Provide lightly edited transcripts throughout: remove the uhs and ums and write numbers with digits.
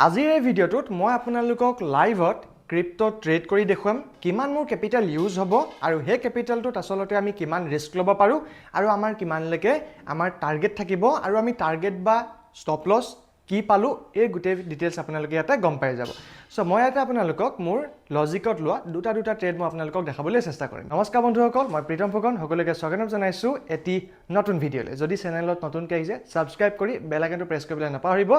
আজিৰ এই ভিডিঅ'টোত মই আপোনালোকক লাইভত ক্ৰিপ্টো ট্ৰেড কৰি দেখুৱাম কিমান মোৰ কেপিটেল ইউজ হ'ব আৰু হে কেপিটেলটোত আসলতে আমি কিমান ৰিস্ক ল'ব পাৰো আৰু আমাৰ কিমানলৈকে আমাৰ টাৰ্গেট থাকিব আৰু আমি টাৰ্গেট বা ষ্টপ লছ কি পালো এই গুটে ডিটেইলছ আপোনালোকে ইয়াতে গম পাই যাব সো মই এটা আপোনালোকক মোৰ লজিকত লোৱা দুটা ট্ৰেড মই আপোনালোকক দেখাবলৈ চেষ্টা কৰিম নমস্কাৰ বন্ধুসকল মই প্ৰীতম ফুকন সকলোকে স্বাগতম জনাইছো এটি নতুন ভিডিঅ'লৈ যদি চেনেলত নতুনকৈ আহিছে সাবস্ক্ৰাইব কৰি বেল আইকনটো প্ৰেছ কৰিবলৈ নাপাহৰিব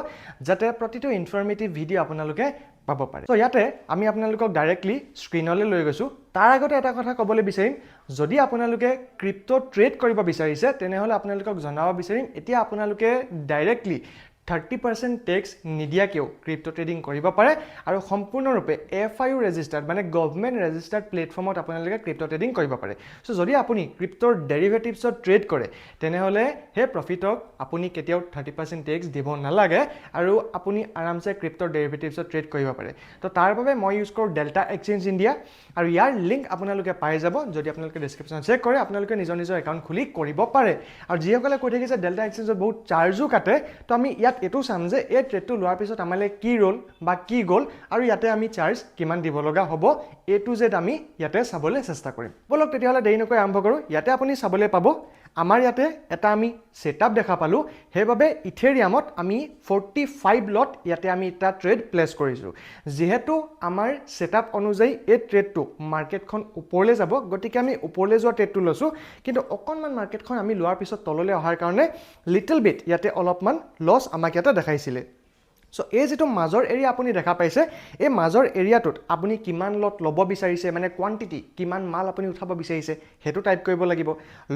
যাতে প্ৰতিটো ইনফৰমেটিভ ভিডিঅ' আপোনালোকে পাব পাৰে সো ইয়াতে আমি আপোনালোকক ডাইৰেক্টলি স্ক্ৰিনলৈ লৈ গৈছো তাৰ আগতে এটা কথা ক'বলৈ বিচাৰিম যদি আপোনালোকে ক্ৰিপ্টো ট্ৰেড কৰিব বিচাৰিছে তেনেহলে আপোনালোকক জনাব বিচাৰিম এতিয়া আপোনালোকে ডাইৰেক্টলি 30% টেক্স নিদিয়াকেও ক্ৰিপ্টো ট্ৰেডিং কৰিব পাৰে আৰু সম্পূৰ্ণৰূপে FIU registered মানে গভৰ্ণমেণ্ট registered প্লেটফৰ্মত আপোনালোকে ক্ৰিপ্টো ট্ৰেডিং কৰিব পাৰে সো যদি আপুনি ক্ৰিপ্টোৰ ডেৰিভেটিভছত ট্ৰেড কৰে তেনেহলে হে প্ৰফিটক আপুনি কেতিয়াও 30% টেক্স দিব নালাগে আৰু আপুনি আৰামছে ক্ৰিপ্টোৰ ডেৰিভেটিভছত ট্ৰেড কৰিব পাৰে তো তাৰ বাবে মই ইউজ কৰো ডেল্টা এক্সচেঞ্জ ইণ্ডিয়া আৰু ইয়াৰ লিংক আপোনালোকে পাই যাব যদি আপোনালোকে ডেসক্ৰিপচন চেক কৰে আপোনালোকে নিজৰ একাউণ্ট খুলি কৰিব পাৰে আৰু যিসকলে কৈ থাকিছে ডেল্টা এক্সচেঞ্জত বহুত চাৰ্জো কাটে তো আমি ইয়াত এটো চাম যে এই ট্ৰেডটো লোৱাৰ পিছত আমালে কি ৰোল বা কি গ'ল আৰু ইয়াতে আমি চাৰ্জ কিমান দিব লগা হ'ব এ টু জেড আমি ইয়াতে চাবলৈ চেষ্টা কৰিম বলক তেতিয়াহলে দেৰি নকৈ আৰম্ভ কৰো ইয়াতে আপুনি চাবলৈ পাব আমাৰ ইয়াতে এটা আমি সেটআপ দেখা পালো হেবাবে ইথেৰিয়ামত আমি 45 লট ইয়াতে আমি এটা ট্ৰেড প্লেস কৰিছো যেহেতু আমাৰ সেটআপ অনুযায়ী এই ট্ৰেডটো মাৰ্কেটখন ওপৰলৈ যাব গতিকে আমি ওপৰলৈ যোৱা ট্ৰেডটো লৈছো কিন্তু অকনমান মাৰ্কেটখন আমি লোৱাৰ পিছত তললৈ অহাৰ কাৰণে লিটল বিট ইয়াতে অলপমান লছ আমাক ইয়াতে দেখাইছিলে সো এই যেটো মাজৰ এৰিয়া আপুনি দেখা পাইছে এই মাজৰ এৰিয়াটোত আপুনি কিমান লট লব বিচাৰিছে মানে কোৱান্টিটি কিমান মাল আপুনি উঠাব বিচাৰিছে হেতু টাইপ কৰিব লাগিব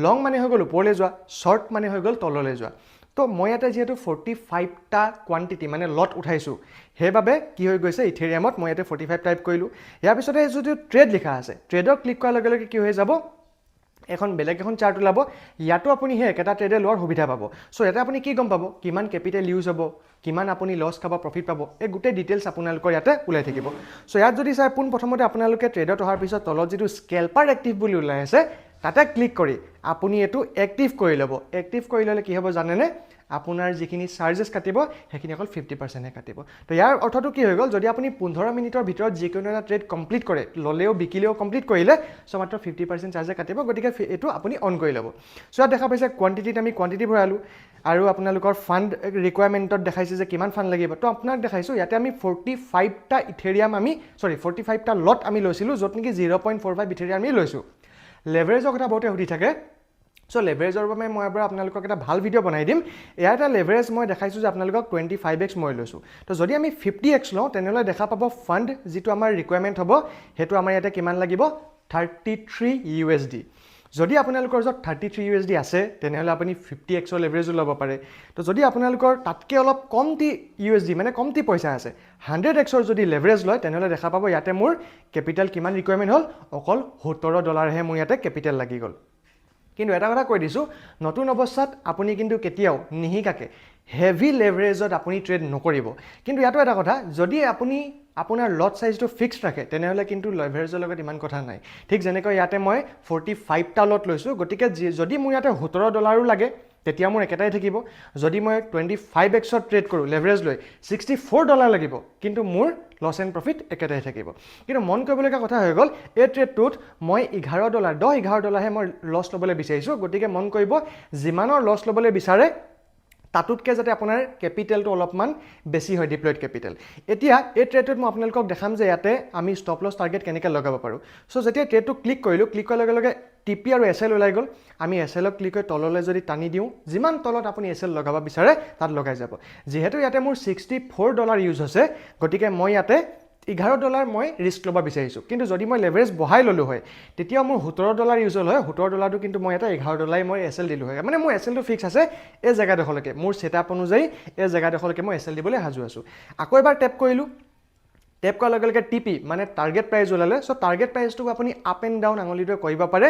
লং মানে হৈ গল ওপৰলৈ যোৱা শৰ্ট মানে হৈ গল তললৈ যোৱা তো মই এটা যেহেতু 45 টা কোৱান্টিটি মানে লট উঠাইছো হেবাবে কি হৈ গৈছে ইথেৰিয়ামত মই ইয়াতে 45 টাইপ কৰিলো ইয়াৰ পিছতে যদি ট্ৰেড লিখা আছে ট্ৰেডৰ ক্লিক কৰাৰ লগে লগে কি হৈ যাব এখন বেলেগ এখন চাৰ্ট ওলাব ইয়াতো আপুনি হে এটা ট্ৰেডে লোৱাৰ সুবিধা পাব সো এটা আপুনি কি গম পাব কিমান কেপিটেল ইউজ হ'ব কিমান আপুনি লছ খাব প্ৰফিট পাব এই গুটে ডিটেইলছ আপোনালোকৰ ইয়াতে ওলাই থাকিব সো ইয়াত যদি চাই পোন প্ৰথমতে আপোনালোকে ট্ৰেডত অহাৰ পিছত তলত যেটো স্কেলপাৰ এক্টিভ বুলি ওলাই আছে তাতে ক্লিক কৰি আপুনি এটো এক্টিভ কৰি ল'ব এক্টিভ কৰি ল'লে কি হ'ব জানেনে আপোনাৰ যিখিনি চাৰ্জেস কাটিব হেখিনি অকল 50% হে কাটিব তো ইয়াৰ অৰ্থটো কি হৈ গল যদি আপুনি 15 মিনিটৰ ভিতৰত যিকোনো এটা ট্ৰেড কমপ্লিট কৰে ললেও বিকিলেও কমপ্লিট কৰিলে সো মাত্ৰ 50% চাৰ্জে কাটিব গতিকে এটো আপুনি অন কৰি ল'ব সো ইয়াত দেখা পাইছে কোৱান্টিটিত আমি কোৱান্টিটি ভৰালো আৰু আপোনালোকৰ ফান্ড ৰিকোয়াৰমেন্টত দেখাইছে যে কিমান ফান্ড লাগিব তো আপোনাক দেখাইছো ইয়াতে আমি 45 টা ইথেৰিয়াম আমি 45 টা লট আমি লৈছিলো যত নেকি 0.45 ইথেৰিয়াম আমি লৈছো লেভাৰেজৰ কথা বহুতে সুধি থাকে সো লেভাৰেজৰ বাবে মই এবাৰ আপোনালোকক এটা ভাল ভিডিও বনাই দিম এটা লেভাৰেজ মই দেখাইছো যে আপোনালোকক 25x মই লৈছো তো যদি আমি 50x লওঁ তেনেহলে দেখা পাব ফান্ড যেটো আমাৰ ৰিকোয়াৰমেন্ট হ'ব হেতু আমাৰ ইয়াতে কিমান লাগিব 33 USD যদি আপোনালোকৰ যত 33 USD আছে তেনেহলে আপুনি 50x ৰ লেভাৰেজ ল'ব পাৰে তো যদি আপোনালোকৰ তাতকে অলপ কমটি USD মানে কমটি পইচা আছে 100x ৰ যদি লেভাৰেজ লয় তেনেহলে দেখা পাব ইয়াতে মোৰ কেপিটেল কিমান ৰিকোয়াৰমেন্ট হ'ল অকল $17 হে মোৰ ইয়াতে কেপিটেল লাগি গল কিন্তু এটা কথা কৈ দিছো নতুন অৱস্থাত আপুনি কিন্তু কেতিয়াও নিহিকাকে হেভি লেভাৰেজত আপুনি ট্ৰেড নকৰিব কিন্তু ইয়াতো এটা কথা যদি আপুনি আপোনাৰ লট সাইজটো ফিক্সড ৰাখে তেনেহলে কিন্তু লেভাৰেজৰ লগত ইমান কথা নাই ঠিক যেনেকৈ ইয়াতে মই 45 টা লট লৈছো গতিকে যদি মোৰ ইয়াতে $17 লাগে তেতিয়া মোৰ একেটাই থাকিব যদি মই 25x ত ট্ৰেড কৰো লেভাৰেজ লৈ $64 লাগিব কিন্তু মোৰ লছ এণ্ড প্ৰফিট একেটাই থাকিব কিন্তু মন কৰিবলগা কথা হৈ গল এই ট্ৰেডটোত মই $11 হে মই লছ লবলৈ বিচাৰিছো গতিকে মন কৰিব যিমানৰ লছ লবলৈ বিচাৰে তাতুতকে যাতে আপোনাৰ কেপিটেলটো অলপমান বেছি হয় ডিপ্লয়েড কেপিটেল এতিয়া এই ট্ৰেডটোত মই আপোনালোকক দেখাম যে ইয়াতে আমি ষ্টপ লছ টাৰ্গেট কেনেকৈ লগাব পাৰো সো যেতিয়া ট্ৰেডটো ক্লিক কৰিলো ক্লিক কৰাৰ লগে লগে টিপি আৰু এসএল ওলাই গল আমি এসএল ক ক্লিক কৰি তললৈ যদি টানি দিও যিমান তলত আপুনি এসএল লগাব বিচাৰে তাত লগাই যাব যেহেতু ইয়াতে মোৰ $64 ইউজ হৈছে গতিকে মই ইয়াতে $11 মই ৰিস্ক লব বিচাৰিছো কিন্তু যদি মই লেভাৰেজ বহাই ললো হয় তেতিয়া মোৰ $17 ইউজ হল হয় $17 কিন্তু মই এটা $11 মই এসএল দিলো হয় মানে মোৰ এসএল টো ফিক্স আছে এই জায়গা দেখলৈকে মোৰ সেটআপ অনুযায়ী এই জায়গা দেখলৈকে মই এসএল দিবলৈ হাজু আছো আকৌ এবাৰ টেপ কৰিলো টেপ কৰাৰ লগে লগে টিপি মানে টাৰ্গেট প্ৰাইস ওলালে সো টাৰ্গেট প্ৰাইসটো আপুনি আপ এণ্ড ডাউন আঙুলিটোৱে কৰিব পাৰে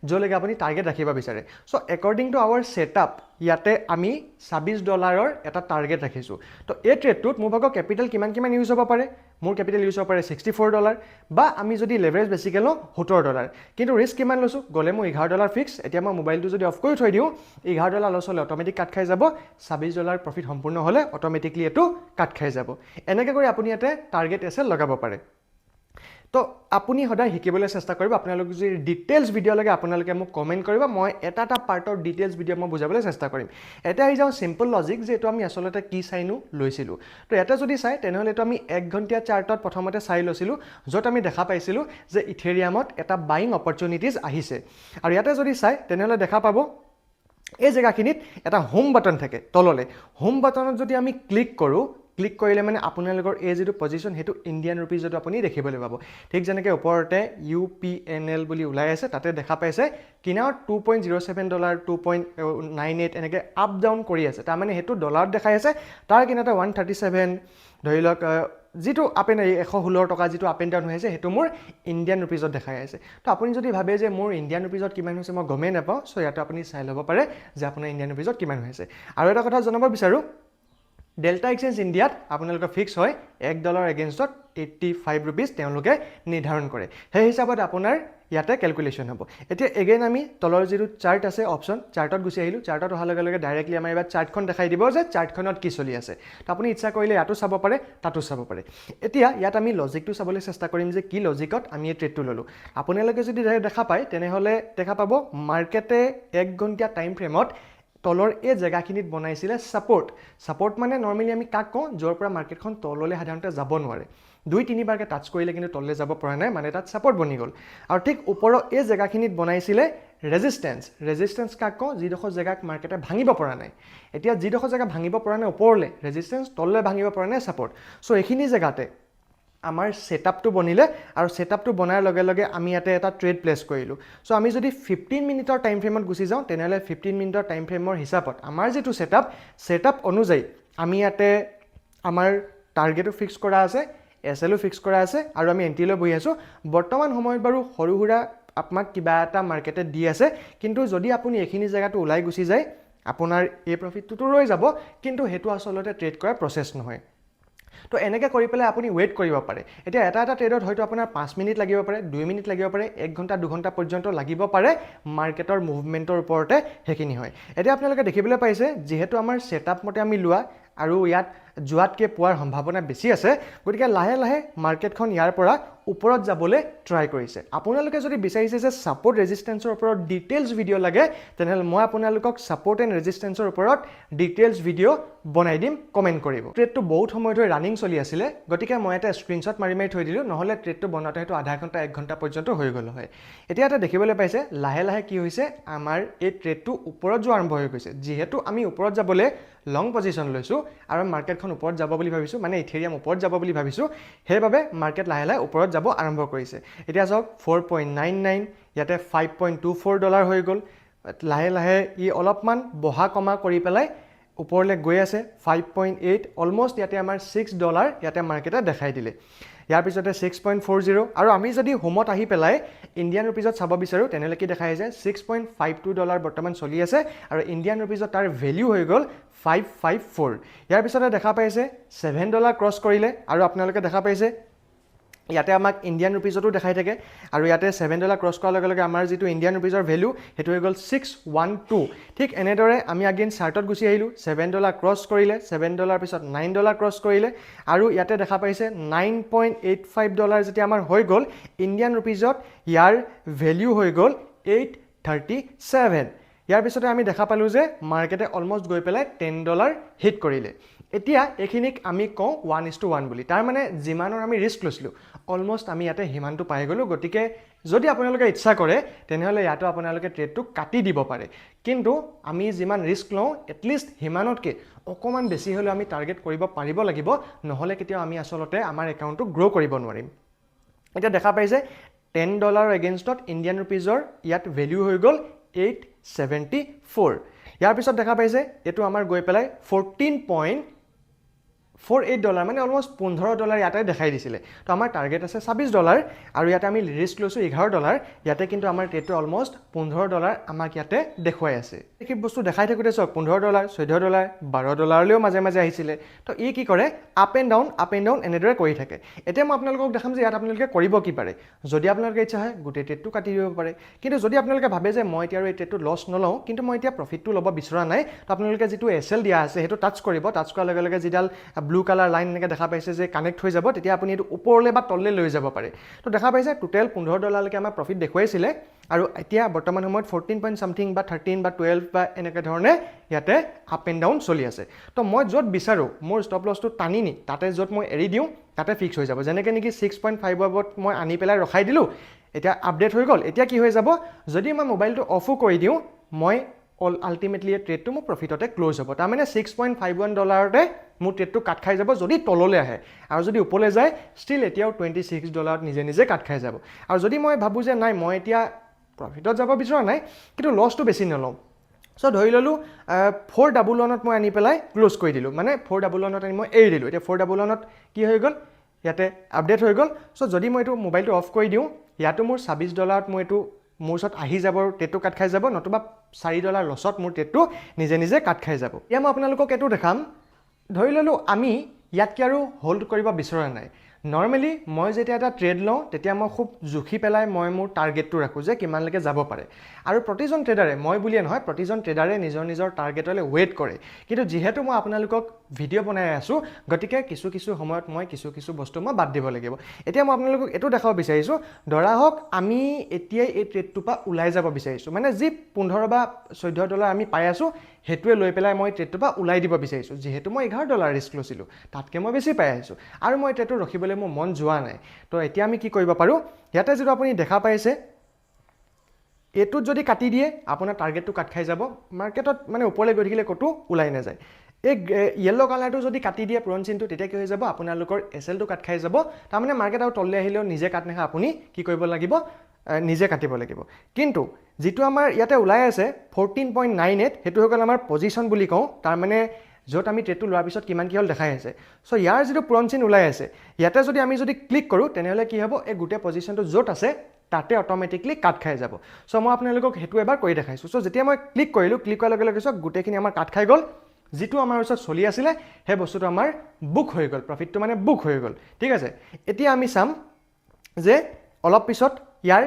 য'লৈকে আপুনি টাৰ্গেট ৰাখিব বিচাৰে so according to our setup ইয়াতে আমি $26 এটা টাৰ্গেট ৰাখিছো তো এই ট্ৰেডটোত মোৰ ভাগৰ কেপিটেল কিমান ইউজ হ'ব পাৰে মোৰ কেপিটেল ইউজ হ'ব পাৰে $64 বা আমি যদি লেভাৰেজ বেছিকে লওঁ $17 কিন্তু ৰিস্ক কিমান লৈছো গলে মই $11 ফিক্স এতিয়া মই মোবাইলটো যদি অফ কৰি থৈ দিও $11 লছ হলে অটোমেটিক কাট খাই যাব $26 প্ৰফিট সম্পূৰ্ণ হলে অটোমেটিকলি এটো কাট খাই যাব এনেকৈ কৰি আপুনি ইয়াতে টাৰ্গেট এসেল লগাব পাৰে তো আপুনি সদায় শিকিবলৈ চেষ্টা কৰিব আপোনালোক যদি ডিটেইলছ ভিডিও লাগে আপোনালোকে মোক কমেন্ট কৰিব মই এটা পাৰ্টৰ ডিটেইলছ ভিডিও মই বুজাবলৈ চেষ্টা কৰিম এটা আহি যাও সিম্পল লজিক যে এটো আমি আসলতে কি চাইনো লৈছিলো তো এটা যদি চাই তেনেহলে এটো আমি 1 ঘণ্টিয়া চাৰ্টত প্ৰথমতে চাই লৈছিলো যত আমি দেখা পাইছিলো যে ইথেৰিয়ামত এটা বাইং অপৰচুনিটিজ আহিছে আৰু ইয়াতে যদি চাই তেনেহলে দেখা পাব এই জায়গাখিনিত এটা হোম বাটন থাকে তললে হোম বাটনত যদি আমি ক্লিক কৰো ক্লিক কৰিলে মানে আপোনালোকৰ এই যেটো পজিশন হেতু ইন্ডিয়ান ৰুপিজ যেটো আপুনি দেখিবলৈ পাব ঠিক যেনেকে ওপৰতে UPNL বুলি ওলাই আছে তাতে দেখা পাইছে কিনাৰ $2.07 2.98 এনেকে আপ ডাউন কৰি আছে তাৰ মানে হেতু ডলাৰত দেখাই আছে তাৰ কিনাতে 137 ধৰিলক যেটো আপেন 116 টকা যেটো আপ এন্ড ডাউন হৈ আছে হেতু মোৰ ইন্ডিয়ান ৰুপিজত দেখাই আছে তো আপুনি যদি ভাবে যে মোৰ ইন্ডিয়ান ৰুপিজত কিমান হৈছে মই গমে নাপাও সো ইয়াতে আপুনি চাই ল'ব পাৰে যে আপোনাৰ ইন্ডিয়ান ৰুপিজত কিমান হৈছে আৰু এটা কথা জনাব বিচাৰো ডেল্টা এক্সচেঞ্জ ইণ্ডিয়াত আপোনালোকৰ ফিক্স হয় $1 এগেইনষ্টত 85 रुपीस তেওঁলোকে নিৰ্ধাৰণ কৰে সেই হিচাপত আপোনাৰ ইয়াতে ক্যালকুলেশন হ'ব এতিয়া এগেইন আমি তলৰ যেটো চাৰ্ট আছে অপচন চাৰ্টত গুছি আহিলো চাৰ্টত অহা লগে লগে ডাইৰেক্টলি আমাৰ এবাৰ চাৰ্টখন দেখাই দিব যে চাৰ্টখনত কি চলি আছে তো আপুনি ইচ্ছা কৰিলে ইয়াতো চাব পাৰে তাতো চাব পাৰে এতিয়া ইয়াত আমি লজিকটো চাবলৈ চেষ্টা কৰিম যে কি লজিকত আমি এই ট্ৰেডটো ললো আপোনালোকে যদি দেখা পায় তেনেহলে দেখা পাব মাৰ্কেটে 1 ঘণ্টা টাইম ফ্ৰেমত তলৰ এই জায়গাখিনিত বনাইছিলে সাপোৰ্ট মানে নৰমালি আমি কাক কওঁ যৰ পৰা মাৰ্কেটখন তললৈ সাধাৰণতে যাব নোৱাৰে 2-3 বাৰকে টাচ কৰিলে কিন্তু তললৈ যাব পৰা নাই মানে তাত সাপোৰ্ট বনি গল আৰু ঠিক ওপৰৰ এই জায়গাখিনিত বনাইছিলে ৰেজিস্ট্যান্স কাক কওঁ যিডোখৰ জায়গাক মাৰ্কেটে ভাঙিব পৰা নাই এতিয়া যিডোখৰ জায়গা ভাঙিব পৰা নাই ওপৰলে ৰেজিস্ট্যান্স তললৈ ভাঙিব পৰা নাই সাপোৰ্ট সো এইখিনি জায়গাতে আমাৰ সেটআপটো বনিলে আৰু সেটআপটো বনাৰ লগে লগে আমি ইয়াতে এটা ট্ৰেড প্লেস কৰিলো সো আমি যদি 15 মিনিটৰ টাইম ফ্ৰেমত গুছি যাও তেনেহলে 15 মিনিটৰ টাইম ফ্ৰেমৰ হিচাপত আমাৰ যেটো সেটআপ অনুযায়ী আমি ইয়াতে আমাৰ টাৰ্গেটটো ফিক্স কৰা আছে এসএলও ফিক্স কৰা আছে আৰু আমি এন্ট্ৰিলৈ বহি আছো বৰ্তমান সময়ত বাৰু হৰুহুৰা আপোনাক কিবা এটা মাৰ্কেটে দি আছে কিন্তু যদি আপুনি এখিনি জায়গাটো ওলাই গুছি যায় আপোনাৰ এই প্ৰফিটটো ৰৈ যাব কিন্তু হেতু আসলতে ট্ৰেড কৰাৰ প্ৰসেস নহয় তো এনেকে কৰি পেলাই আপুনি ওয়েট কৰিব পাৰে এতিয়া এটা ট্ৰেডত হয়তো আপোনাৰ 5 মিনিট লাগিব পাৰে 2 মিনিট লাগিব পাৰে 1 ঘণ্টা 2 ঘণ্টা পৰ্যন্ত লাগিব পাৰে মাৰ্কেটৰ মুভমেন্টৰ ওপৰতে হেকিনি হয় এতিয়া আপোনালোকে দেখিবলৈ পাইছে যেহেতু আমাৰ সেটআপ মতে আমি লোৱা আৰু ইয়াত জুৱাতকে পোৱাৰ সম্ভাৱনা বেছি আছে গতিকে লাহে লাহে মাৰ্কেটখন ইয়াৰ পৰা ওপৰত যাবলৈ ট্ৰাই কৰিছে আপোনালোকে যদি বিচাৰিছে যে সাপোৰ্ট ৰেজিস্ট্যান্সৰ ওপৰত ডিটেইলছ ভিডিও লাগে তেনেহলে মই আপোনালোকক সাপোৰ্ট এণ্ড ৰেজিস্ট্যান্সৰ ওপৰত ডিটেইলছ ভিডিও বনাই দিম কমেন্ট কৰিব ট্ৰেডটো বহুত সময় ধৰি ৰানিং চলি আছিল গতিকে মই এটা স্ক্ৰিনশ্বট মাৰি থৈ দিলো নহলে ট্ৰেডটো বনাওঁতে হেতু আধা ঘণ্টা 1 ঘণ্টা পৰ্যন্ত হৈ গল হয় এতিয়া এটা দেখিবলৈ পাইছে লাহে লাহে কি হৈছে আমাৰ এই ট্ৰেডটো ওপৰত যোৱা আৰম্ভ হৈ গৈছে যেহেতু আমি ওপৰত যাবলৈ লং পজিশন লৈছো আৰু মাৰ্কেটখন ওপৰত যাব বুলি ভাবিছো মানে ইথেৰিয়াম ওপৰত যাব বুলি ভাবিছো হেবাবে মাৰ্কেট লাহে লাহে ওপৰত যাব আৰম্ভ কৰিছে এতিয়া যাওক 4.99 ইয়াতে $5.24 হৈ গল লাহে লাহে ই অলপমান বহা কমা কৰি পেলাই ওপৰলে গৈ আছে 5.8 অলমোস্ট ইয়াতে আমাৰ $6 ইয়াতে মাৰ্কেটে দেখাই দিলে ইয়াৰ পিছতে 6.40 আৰু আমি যদি হোমত আহি পেলাই ইন্ডিয়ান ৰুপিজত চাব বিচাৰো তেনেহলে কি দেখাই আছে $6.52 বৰ্তমান চলি আছে আৰু ইন্ডিয়ান ৰুপিজত তাৰ ভ্যালু হৈ গল 554 ইয়াৰ পিছতে দেখা পাইছে $7 ক্ৰস কৰিলে আৰু আপোনালোকে দেখা পাইছে ইয়াতে আমাক ইন্ডিয়ান ৰুপিজটো দেখাই থাকে আৰু ইয়াতে $7 ক্ৰস কৰাৰ লগে লগে আমাৰ যেটো ইন্ডিয়ান ৰুপিজৰ ভ্যালু হেতু হৈ গল 612 ঠিক এনেদৰে আমি আগেন চাৰ্টত গুছি আহিলো $7 ক্ৰস কৰিলে $7 পিছত $9 ক্ৰস কৰিলে আৰু ইয়াতে দেখা পাইছে $9.85 যেতিয়া আমাৰ হৈ গল ইন্ডিয়ান ৰুপিজত ইয়াৰ ভ্যালু হৈ গল 837 ইয়াৰ পিছতে আমি দেখা পালো যে মাৰ্কেটে অলমোস্ট গৈ পেলাই $10 হিট কৰিলে এতিয়া এখিনিক আমি কওঁ 1:1 বুলি তাৰ মানে জিমানৰ আমি ৰিস্ক লৈছিলো অলমোস্ট আমি ইয়াতে হিমানটো পাই গলো গতিকে যদি আপোনালোকে ইচ্ছা কৰে তেনেহলে ইয়াটো আপোনালোকে ট্ৰেডটো কাটি দিব পাৰে কিন্তু আমি জিমান ৰিস্ক লওঁ এটলিষ্ট হিমানতকে অকমান বেছি হলে আমি টাৰ্গেট কৰিব পাৰিব লাগিব নহলে কেতিয়া আমি আসলতে আমাৰ একাউণ্টটো গ্ৰো কৰিব নোৱাৰিম এটা দেখা পাইছে $10 এগেইনষ্টত ইন্ডিয়ান ৰুপিজৰ ইয়াত ভ্যালু হৈ গল 874 ইয়াৰ পিছত দেখা পাইছে এটো আমাৰ গৈ পেলাই 14.5 $48 মানে অলমোষ্ট $15 ইয়াতে দেখাই দিছিলে তো আমাৰ টাৰ্গেট আছে $26 আৰু ইয়াতে আমি ৰিস্ক লৈছো $11 ইয়াতে কিন্তু আমাৰ ট্ৰেডটো অলমোষ্ট $15 আমাক ইয়াতে দেখুৱাই আছে এই বস্তু দেখাই থাকোতে চক $15 $14 $12 লৈও মাজে মাজে আহিছিলে তো ই কি কৰে আপ এণ্ড ডাউন এনেদৰে কৰি থাকে এতিয়া মই আপোনালোকক দেখাম যে ইয়াত আপোনালোকে কৰিব কি পাৰে যদি আপোনালোকে ইচ্ছা হয় গোটেই ট্ৰেডটো কাটি দিব পাৰে কিন্তু যদি আপোনালোকে ভাবে যে মই এতিয়া আৰু এই ট্ৰেডটো লছ নলওঁ কিন্তু মই এতিয়া প্ৰফিটটো ল'ব বিচৰা নাই তো আপোনালোকে যেটো এসএল দিয়া আছে হেতু টাচ কৰিব টাচ কৰাৰ লগে লগে যিডাল ব্লু কালাৰ লাইন এনেকৈ দেখা পাইছে যে কানেক্ট হৈ যাব তেতিয়া আপুনি এটো ওপৰলৈ বা তললৈ লৈ যাব পাৰে তো দেখা পাইছে টোটাল $15 লৈকে আমাৰ প্ৰফিট দেখুৱাইছিলে আৰু এতিয়া বৰ্তমান সময়ত 14 পইণ্ট সামথিং বা 13 বা 12 বা এনেকৈ ধৰণে ইয়াতে আপ এণ্ড ডাউন চলি আছে তো মই য'ত বিচাৰো মোৰ ষ্টপ লছটো টানি নি তাতে য'ত মই এৰি দিওঁ তাতে ফিক্স হৈ যাব যেনেকৈ নেকি 6.5 ত মই আনি পেলাই ৰখাই দিলোঁ এতিয়া আপডেট হৈ গ'ল এতিয়া কি হৈ যাব যদি মই মোবাইলটো অফো কৰি দিওঁ মই আল্টিমেটলি ট্ৰেডটো মোৰ প্ৰফিটতে ক্লোজ হ'ব তাৰ মানে $6.51 মোৰ ট্ৰেডটো কাট খাই যাব যদি তললৈ আহে আৰু যদি ওপৰলৈ যায় ষ্টিল এতিয়াও $26 নিজে নিজে কাট খাই যাব আৰু যদি মই ভাবো যে নাই মই এতিয়া প্ৰফিটত যাব বিচৰা নাই কিন্তু লছটো বেছি নলওঁ সো ধৰি ললো 411 ত মই আনি পেলাই ক্লোজ কৰি দিলোঁ মানে 411 ত আনি মই এৰি দিলোঁ এতিয়া 411 ত কি হৈ গ'ল ইয়াতে আপডেট হৈ গ'ল সো যদি মই এইটো মোবাইলটো অফ কৰি দিওঁ ইয়াতো মোৰ $26 ত মই এইটো মোৰ ওচৰত আহি যাব ট্ৰেডটো কাট খাই যাব নতুবা $4 লছত মোৰ ট্ৰেডটো নিজে নিজে কাট খাই যাব এতিয়া মই আপোনালোকক এইটো দেখাম ধৰি ললো আমি ইয়াতকৈ আৰু হোল্ড কৰিব বিচৰা নাই নৰ্মেলি মই যেতিয়া এটা ট্ৰেড লওঁ তেতিয়া মই খুব জুখি পেলাই মই মোৰ টাৰ্গেটটো ৰাখোঁ যে কিমানলৈকে যাব পাৰে আৰু প্ৰতিজন ট্ৰেডাৰে মই বুলিয়ে নহয় প্ৰতিজন ট্ৰেডাৰে নিজৰ নিজৰ টাৰ্গেটলৈ ৱেইট কৰে কিন্তু যিহেতু মই আপোনালোকক ভিডিঅ' বনাই আছোঁ গতিকে কিছু সময়ত মই কিছু বস্তু মই বাদ দিব লাগিব এতিয়া মই আপোনালোকক এইটো দেখাব বিচাৰিছোঁ ধৰা হওক আমি এতিয়াই এই ট্ৰেডটোৰ পৰা ওলাই যাব বিচাৰিছোঁ মানে যি $15 বা $14 আমি পাই আছোঁ হেতুৱে লৈ পেলাই মই ট্ৰেডটোৰ পৰা ওলাই দিব বিচাৰিছোঁ যিহেতু মই $11 ৰিস্ক লৈছিলোঁ তাতকৈ মই বেছি পাই আহিছোঁ আৰু মই ট্ৰেডটো ৰখিবলৈ মোৰ মন যোৱা নাই তো এতিয়া আমি কি কৰিব পাৰোঁ ইয়াতে যিটো আপুনি দেখা পাইছে এটোত যদি কাটি দিয়ে আপোনাৰ টাৰ্গেটটো কাট খাই যাব মাৰ্কেটত মানে ওপৰলৈ গৈ থাকিলে ক'তো ওলাই নাযায় এই ইয়েলো কালাৰটো যদি কাটি দিয়ে পুৰণ চিনটো তেতিয়া কি হৈ যাব আপোনালোকৰ এসএলটো কাট খাই যাব তাৰমানে মাৰ্কেট আৰু তললৈ আহিলেও নিজে কাট নাখা আপুনি কি কৰিব লাগিব নিজে কাটিব লাগিব কিন্তু যেটো আমাৰ ইয়াতে ওলাই আছে 14.98 হেতু হৈ গ'ল আমাৰ পজিশন বুলি কওঁ তাৰ মানে য'ত আমি ট্ৰেডটো লোৱাৰ পিছত কিমান কি হ'ল দেখাই আছে সো ইয়াৰ যেটো পুৰণ চিন ওলাই আছে ইয়াতে যদি আমি ক্লিক কৰোঁ তেনেহ'লে কি হ'ব এই গোটেই পজিশনটো য'ত আছে তাতে অটোমেটিকলি কাট খাই যাব সো মই আপোনালোকক হেতু এবাৰ কৰি দেখাইছোঁ সো যেতিয়া মই ক্লিক কৰিলোঁ ক্লিক কৰাৰ লগে লগে গোটেইখিনি আমাৰ কাট খাই গ'ল যেটো আমাৰ ওচৰত চলি আছিলে সেই বস্তুটো আমাৰ বুক হৈ গ'ল প্ৰফিটটো মানে বুক হৈ গ'ল ঠিক আছে এতিয়া আমি চাম যে অলপ পিছত ইয়াৰ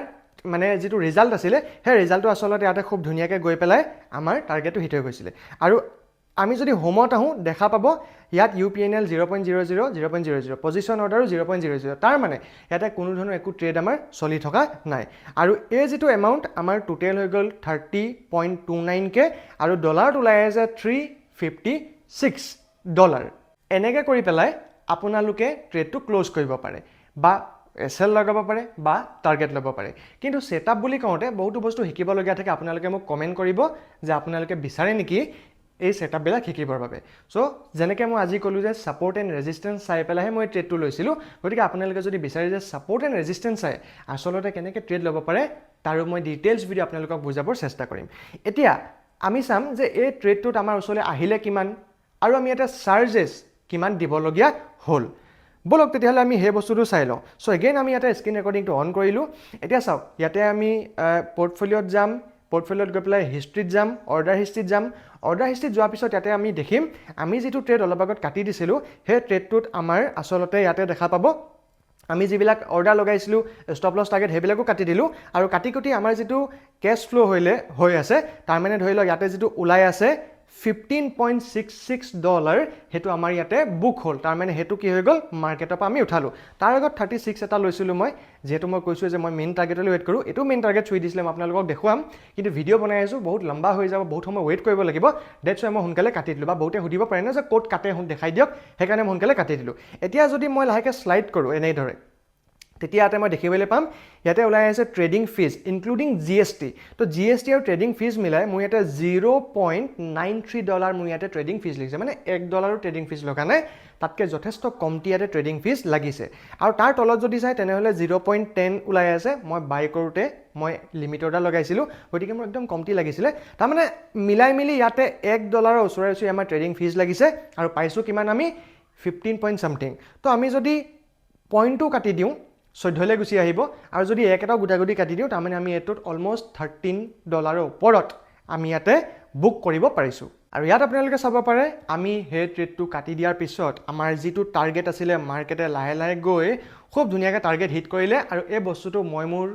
মানে যেটো ৰিজাল্ট আছিলে সেই ৰিজাল্টটো আসলতে ইয়াতে খুব ধুনীয়াকৈ গৈ পেলাই আমাৰ টাৰ্গেটটো হিট হৈ গৈছিলে আৰু আমি যদি হোমত আহোঁ দেখা পাব ইয়াত UPNL 0.00 পজিশন অৰ্ডাৰো 0.00 তাৰ মানে ইয়াতে কোনো ধৰণৰ একো ট্ৰেড আমাৰ চলি থকা নাই আৰু এই যেটো এমাউণ্ট আমাৰ টোটেল হৈ গ'ল 30.29 কে আৰু ডলাৰত ওলাই আছে $356 এনেকৈ কৰি পেলাই আপোনালোকে ট্ৰেডটো ক্লোজ কৰিব পাৰে বা এসএল লগাব পাৰে বা টাৰ্গেট ল'ব পাৰে কিন্তু সেটআপ বুলি কওঁতে বহুতো বস্তু শিকিবলগীয়া থাকে আপোনালোকে মোক কমেন্ট কৰিব যে আপোনালোকে বিচাৰে নেকি এই সেটআপবিলাক শিকিবৰ বাবে সো যেনেকৈ মই আজি ক'লোঁ যে সাপোৰ্ট এণ্ড ৰেজিষ্টেন্স চাই পেলাইহে মই ট্ৰেডটো লৈছিলোঁ গতিকে আপোনালোকে যদি বিচাৰে যে সাপোৰ্ট এণ্ড ৰেজিষ্টেন্স চাই আসলতে কেনেকৈ ট্ৰেড ল'ব পাৰে তাৰো মই ডিটেইলছ ভিডিঅ' আপোনালোকক বুজাবৰ চেষ্টা কৰিম এতিয়া আমি চাম যে এই ট্ৰেডটোত আমাৰ ওচৰলৈ আহিলে কিমান আৰু আমি এটা চাৰ্জেছ কিমান দিবলগীয়া হ'ল বলক তেতিয়াহ'লে আমি সেই বস্তুটো চাই লওঁ সো এগেইন আমি ইয়াতে স্ক্ৰীন ৰেকৰ্ডিংটো অন কৰিলোঁ এতিয়া চাওক ইয়াতে আমি পৰ্টফলিঅ'ত যাম পৰ্টফলিঅ'ত গৈ পেলাই হিষ্ট্ৰীত যাম অৰ্ডাৰ হিষ্ট্ৰীত যাম অৰ্ডাৰ হিষ্ট্ৰীত যোৱাৰ পিছত ইয়াতে আমি দেখিম আমি যেটো ট্ৰেড অলপ আগত কাটি দিছিলোঁ সেই ট্ৰেডটোত আমাৰ আসলতে ইয়াতে দেখা পাব আমি যিবিলাক অৰ্ডাৰ লগাইছিলোঁ ষ্টপ লছ টাৰ্গেট সেইবিলাকো কাটি দিলোঁ আৰু কাটি আমাৰ যেটো কেছ ফ্লো হৈ আছে তাৰ মানে ধৰি লওক ইয়াতে যেটো ওলাই আছে $15.66 হেতু আমাৰ ইয়াতে বুক হ'ল তাৰ মানে হেতু কি হৈ গ'ল মাৰ্কেটৰ পৰা আমি উঠালোঁ তাৰ আগত 36 এটা লৈছিলোঁ মই যেহেতু মই কৈছোঁ যে মই মেইন টাৰ্গেটলৈ ৱেইট কৰোঁ এটো মেইন টাৰ্গেট চুই দিছিলে মই আপোনালোকক দেখুৱাম কিন্তু ভিডিঅ' বনাই আছোঁ বহুত লম্বা হৈ যাব বহুত সময় ৱেইট কৰিব লাগিব ডেটছ মই সোনকালে কাটি দিলোঁ বা বহুতে সুধিব পাৰে না যে ক'ত কাটে দেখাই দিয়ক সেইকাৰণে মই সোনকালে কাটি দিলোঁ এতিয়া যদি মই লাহেকৈ শ্লাইড কৰোঁ এনেদৰে তেতিয়া ইয়াতে মই দেখিবলৈ পাম ইয়াতে ওলাই আছে ট্ৰেডিং ফিজ ইনক্লুডিং GST তো GST আৰু ট্ৰেডিং ফিজ মিলাই মই ইয়াতে $0.93 মোৰ ইয়াতে ট্ৰেডিং ফিজ লিখিছে মানে $1 ট্ৰেডিং ফিজ লগা নাই তাতকৈ যথেষ্ট কমটি ইয়াতে ট্ৰেডিং ফিজ লাগিছে আৰু তাৰ তলত যদি চাই তেনেহ'লে 0.10 ওলাই আছে মই বাই কৰোঁতে মই লিমিট অৰ্ডাৰ লগাইছিলোঁ গতিকে মোৰ একদম কমটি লাগিছিলে তাৰমানে মিলাই মিলি ইয়াতে $1 ওচৰে ওচৰে আমাৰ ট্ৰেডিং ফিজ লাগিছে আৰু পাইছোঁ কিমান আমি 15 পইণ্ট সামথিং তো আমি যদি পইণ্টটো কাটি দিওঁ 14 লে গুচি আহিব আৰু যদি এক এটাও গুটাগুটি কাটি দিওঁ তাৰমানে আমি এটোত অলমোষ্ট $13 ওপৰত আমি ইয়াতে বুক কৰিব পাৰিছোঁ আৰু ইয়াত আপোনালোকে চাব পাৰে আমি সেই ট্ৰেডটো কাটি দিয়াৰ পিছত আমাৰ যিটো টাৰ্গেট আছিলে মাৰ্কেটে লাহে লাহে গৈ খুব ধুনীয়াকৈ টাৰ্গেট হিট কৰিলে আৰু এই বস্তুটো মই মোৰ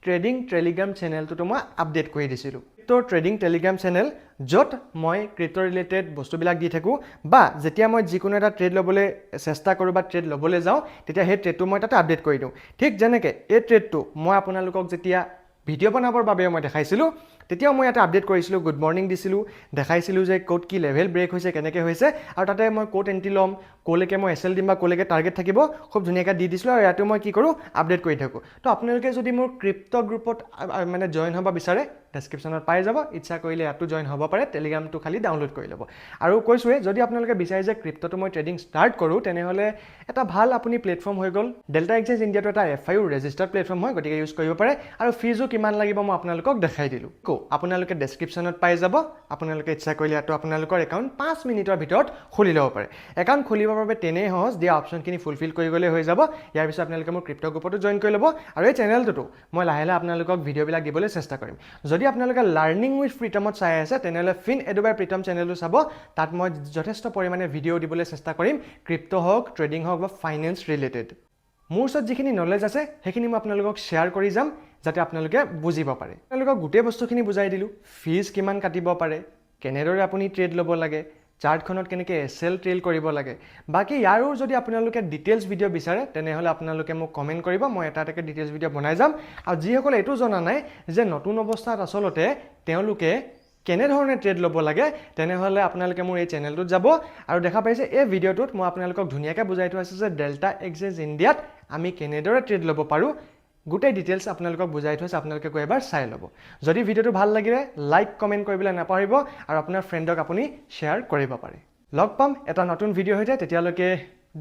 ট্ৰেডিং টেলিগ্ৰাম চেনেলটোতো মই আপডেট কৰি দিছিলোঁ তো ট্ৰেডিং টেলিগ্ৰাম চেনেল য'ত মই ক্ৰিপ্টো ৰিলেটেড বস্তুবিলাক দি থাকোঁ বা যেতিয়া মই যিকোনো এটা ট্ৰেড ল'বলৈ চেষ্টা কৰোঁ বা ট্ৰেড ল'বলৈ যাওঁ তেতিয়া সেই ট্ৰেডটো মই তাতে আপডেট কৰি দিওঁ ঠিক যেনেকৈ এই ট্ৰেডটো মই আপোনালোকক যেতিয়া ভিডিঅ' বনাবৰ বাবে মই দেখাইছিলোঁ তেতিয়াও মই ইয়াতে আপডেট কৰিছিলোঁ গুড মৰ্ণিং দিছিলোঁ দেখাইছিলোঁ যে ক'ত কি লেভেল ব্ৰেক হৈছে কেনেকৈ হৈছে আৰু তাতে মই ক'ত এণ্ট্ৰি ল'ম ক'লৈকে মই এছ এল দিম বা ক'লৈকে টাৰ্গেট থাকিব খুব ধুনীয়াকৈ দি দিছিলোঁ আৰু ইয়াতে মই কি কৰোঁ আপডেট কৰি থাকোঁ তো আপোনালোকে যদি মোৰ ক্ৰিপ্টো গ্ৰুপত মানে জইন হ'ব বিচাৰে ডেছক্ৰিপশ্যনত পাই যাব ইচ্ছা কৰিলে ইয়াতো জইন হ'ব পাৰে টেলিগ্ৰামটো খালি ডাউনলোড কৰি ল'ব আৰু কৈছোঁৱে যদি আপোনালোকে বিচাৰে যে ক্ৰিপ্টোটো মই ট্ৰেডিং ষ্টাৰ্ট কৰোঁ তেনেহ'লে এটা ভাল আপুনি প্লেটফৰ্ম হৈ গ'ল ডেল্টা এক্সচেঞ্জ ইণ্ডিয়াটো এটা FIU ৰেজিষ্টাৰ্ড প্লেটফৰ্ম হয় গতিকে ইউজ কৰিব পাৰে আৰু ফিজো কিমান লাগিব মই আপোনালোকক দেখাই দিলোঁ আপোনালোকে ডেছক্ৰিপশ্যনত পাই যাব আপোনালোকে ইচ্ছা কৰিলে ইয়াতো আপোনালোকৰ একাউণ্ট 5 মিনিটৰ ভিতৰত খুলি ল'ব পাৰে একাউণ্ট খুলিবৰ বাবে তেনেই সহজ দিয়া অপশ্যনখিনি ফুলফিল কৰি গ'লে হৈ যাব ইয়াৰ পিছত আপোনালোকে মোৰ ক্ৰিপ্টো গ্ৰুপতো জইন কৰি ল'ব আৰু এই চেনেলটোতো মই লাহে লাহে আপোনালোকক ভিডিঅ'বিলাক দিবলৈ চেষ্টা কৰিম যদি আপোনালোকে লাৰ্ণিং উইথ প্ৰিটমত চাই আছে তেনেহ'লে ফিন এডু বাই প্ৰিটম চেনেলটো চাব তাত মই যথেষ্ট পৰিমাণে ভিডিঅ' দিবলৈ চেষ্টা কৰিম ক্ৰিপ্টো হওক ট্ৰেডিং হওক বা ফাইনেন্স ৰিলেটেড মোৰ ওচৰত যিখিনি নলেজ আছে সেইখিনি মই আপোনালোকক শ্বেয়াৰ কৰি যাম যাতে আপোনালোকে বুজিব পাৰে আপোনালোকক গোটেই বস্তুখিনি বুজাই দিলোঁ ফিজ কিমান কাটিব পাৰে কেনেদৰে আপুনি ট্ৰেড ল'ব লাগে চাৰ্টখনত কেনেকৈ এছ এল ট্ৰেল কৰিব লাগে বাকী ইয়াৰো যদি আপোনালোকে ডিটেইলছ ভিডিঅ' বিচাৰে তেনেহ'লে আপোনালোকে মোক কমেণ্ট কৰিব মই এটা এটাকৈ ডিটেইলছ ভিডিঅ' বনাই যাম আৰু যিসকলে এইটো জনা নাই যে নতুন অৱস্থাত আচলতে তেওঁলোকে কেনেধৰণে ট্ৰেড ল'ব লাগে তেনেহ'লে আপোনালোকে মোৰ এই চেনেলটোত যাব আৰু দেখা পাইছে এই ভিডিঅ'টোত মই আপোনালোকক ধুনীয়াকৈ বুজাই থোৱা আছে যে ডেল্টা এক্সচেঞ্জ ইণ্ডিয়াত আমি কেনেদৰে ট্ৰেড ল'ব পাৰোঁ গোটেই ডিটেইলছ আপোনালোকক বুজাই থৈছে আপোনালোকে গৈ এবাৰ চাই ল'ব যদি ভিডিঅ'টো ভাল লাগিলে লাইক কমেণ্ট কৰিবলৈ নাপাহৰিব আৰু আপোনাৰ ফ্ৰেণ্ডক আপুনি শ্বেয়াৰ কৰিব পাৰে লগ পাম এটা নতুন ভিডিঅ' সৈতে তেতিয়ালৈকে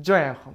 জয় অসম